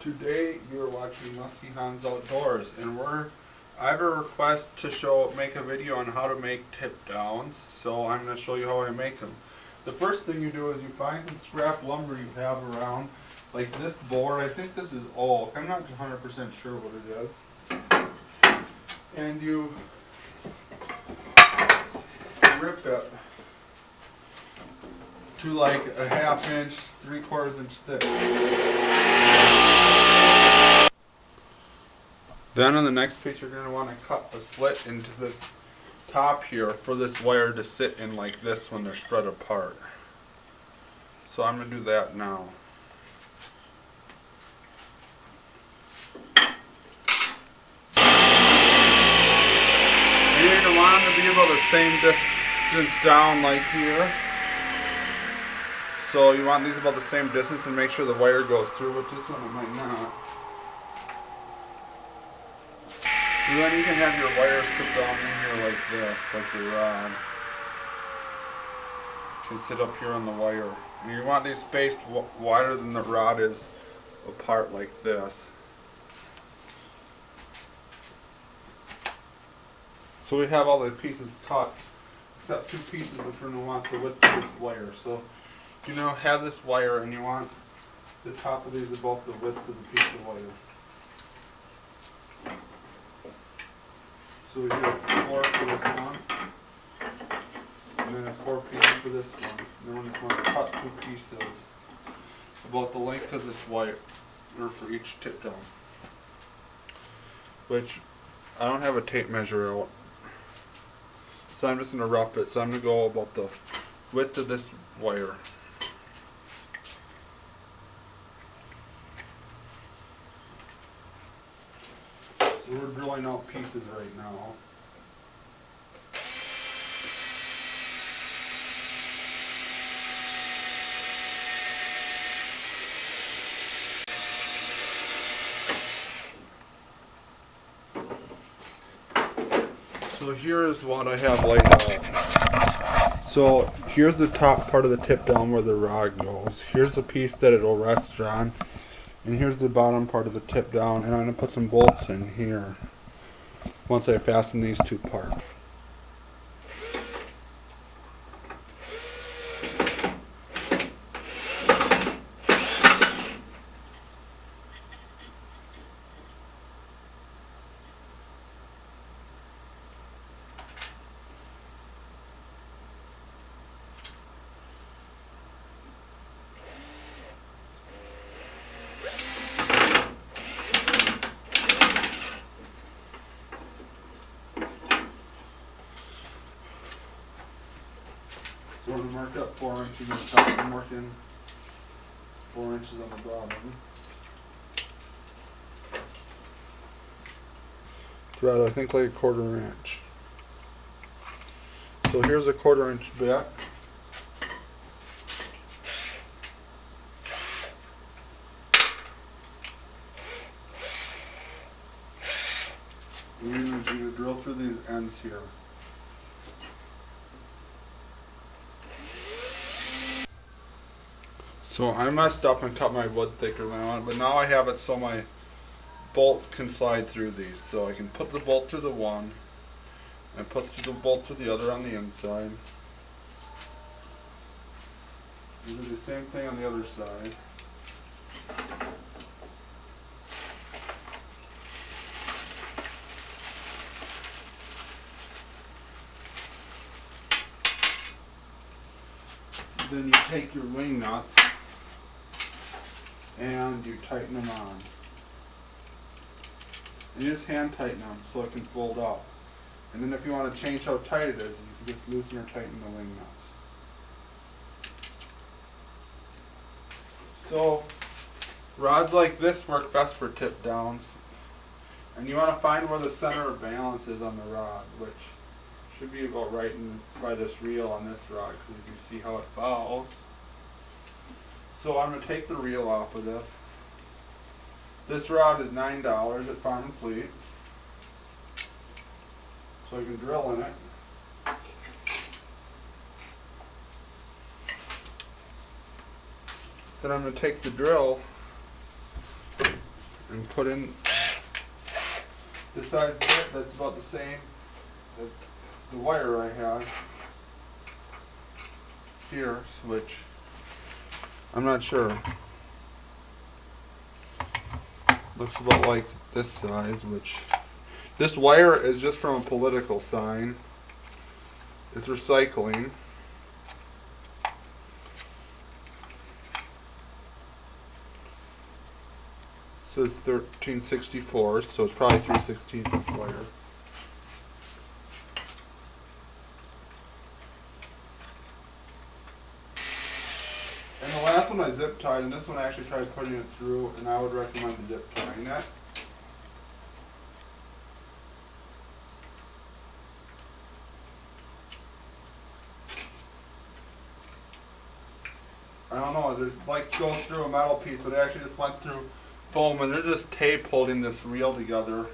Today you're watching Musky Hans Outdoors, and I have a request to make a video on how to make tip downs, so I'm going to show you how I make them. The first thing you do is you find some scrap lumber you have around, like this board. I think this is oak. I'm not 100% sure what it is. And you rip it to like a 1/2 inch, 3/4 inch thick. Then on the next piece you're going to want to cut a slit into this top here for this wire to sit in like this when they're spread apart. So I'm going to do that now. And you're going to want them to be about the same distance down like here. So you want these about the same distance and make sure the wire goes through, which this one it might not. And then you can have your wire sit down in here like this, like your rod. You can sit up here on the wire. And you want these spaced wider than the rod is apart like this. So we have all the pieces cut, except 2 pieces which we're going to want the width of this wire. So you now have this wire and you want the top of these about the width of the piece of wire. So we have 4 for this one, and then 4 pieces for this one. And then we're just going to cut 2 pieces about the length of this wire for each tip down. Which I don't have a tape measure out, so I'm just going to rough it. So I'm going to go about the width of this wire. So we're drilling out pieces right now. So here's what I have laid out. So here's the top part of the tip down where the rod goes. Here's the piece that it'll rest on. And here's the bottom part of the tip down, and I'm going to put some bolts in here once I fasten these 2 parts. So we're going to mark up 4 inches on the top. I'm marking 4 inches on the bottom. It's about, I think, like a 1/4 inch. So here's a 1/4 inch bit. And you're going to drill through these ends here. So I messed up and cut my wood thicker than I wanted, but now I have it so my bolt can slide through these. So I can put the bolt through the one and put the bolt through the other on the inside. And do the same thing on the other side. Then you take your wing nuts and you tighten them on. And you just hand tighten them so it can fold up. And then if you want to change how tight it is, you can just loosen or tighten the wing nuts. So rods like this work best for tip downs. And you want to find where the center of balance is on the rod, which should be about right by this reel on this rod, because you can see how it falls. So I'm going to take the reel off of this. This rod is $9 at Farm and Fleet. So I can drill in it. Then I'm going to take the drill and put in the side bit that's about the same as the wire I have here, which I'm not sure. Looks about like this size, which this wire is just from a political sign. It's recycling. It says 1364, so it's probably 3/16 inch wire. And the last one I zip tied, and this one I actually tried putting it through, and I would recommend zip tying it. I don't know, there's like goes through a metal piece, but it actually just went through foam, and there's just tape holding this reel together.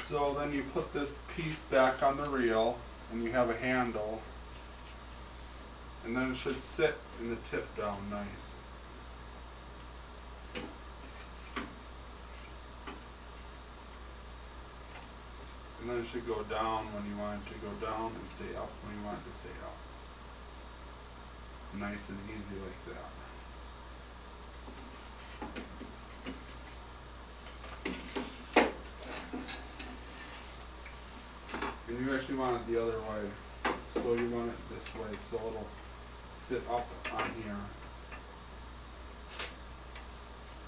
So then you put this piece back on the reel, and you have a handle, and then it should sit in the tip down nice. And then it should go down when you want it to go down and stay up when you want it to stay up. Nice and easy like that. And you actually want it the other way. So you want it this way so it'll sit up on here.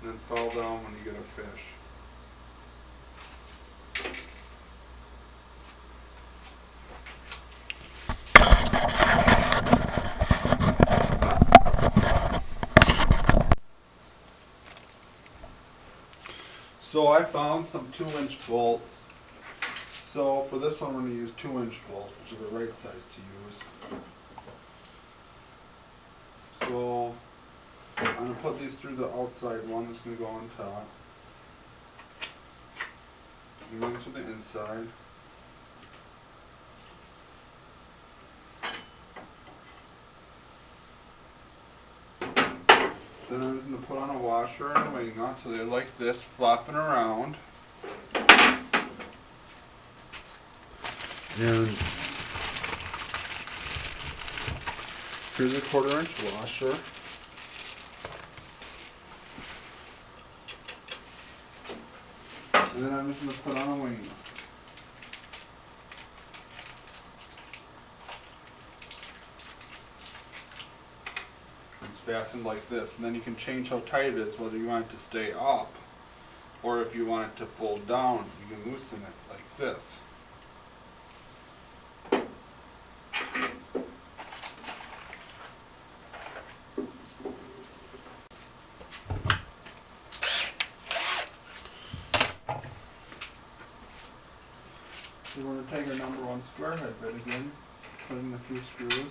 And then fall down when you get a fish. So I found some 2-inch bolts. So for this one we're going to use 2-inch bolts, which are the right size to use. So I'm going to put these through the outside one that's going to go on top. And then to the inside. Then I'm just going to put on a washer and a wing nut so they're like this, flopping around. And here's a 1/4-inch washer. And then I'm just going to put on a wing nut. It's fastened like this, and then you can change how tight it is, whether you want it to stay up or if you want it to fold down, you can loosen it like this. We're going to take our number 1 square head bit again, put in a few screws.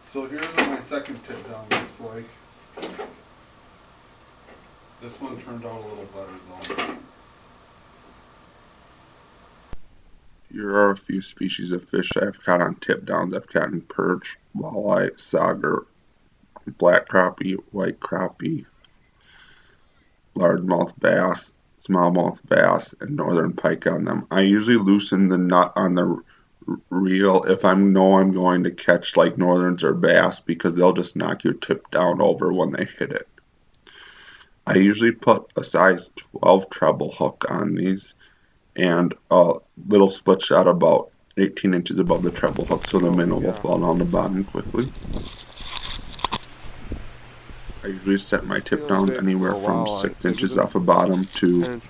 So here's what my second tip down looks like. This one turned out a little better though. Here are a few species of fish I've caught on tip downs. I've caught perch, walleye, sauger, black crappie, white crappie, largemouth bass, smallmouth bass, and northern pike on them. I usually loosen the nut on the reel if I know I'm going to catch like northerns or bass, because they'll just knock your tip down over when they hit it. I usually put a size 12 treble hook on these and a little split shot about 18 inches above the treble hook so the minnow will fall down the bottom quickly. I usually set my tip down anywhere from 6 inches off the bottom to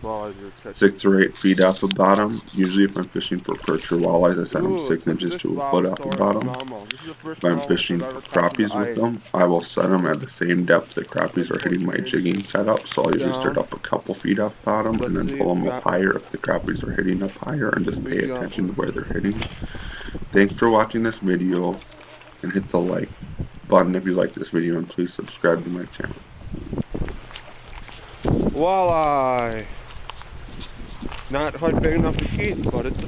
6 or 8 feet off the bottom. Usually if I'm fishing for perch or walleyes, I set them 6 inches to a foot off the bottom. If I'm fishing for crappies with them, I will set them at the same depth that crappies are hitting my jigging setup. So I'll usually start up a couple feet off bottom and then pull them up higher if the crappies are hitting up higher, and just pay attention to where they're hitting. Thanks for watching this video, and hit the like button if you like this video, and please subscribe to my channel. Walleye. Not quite big enough to keep, but it's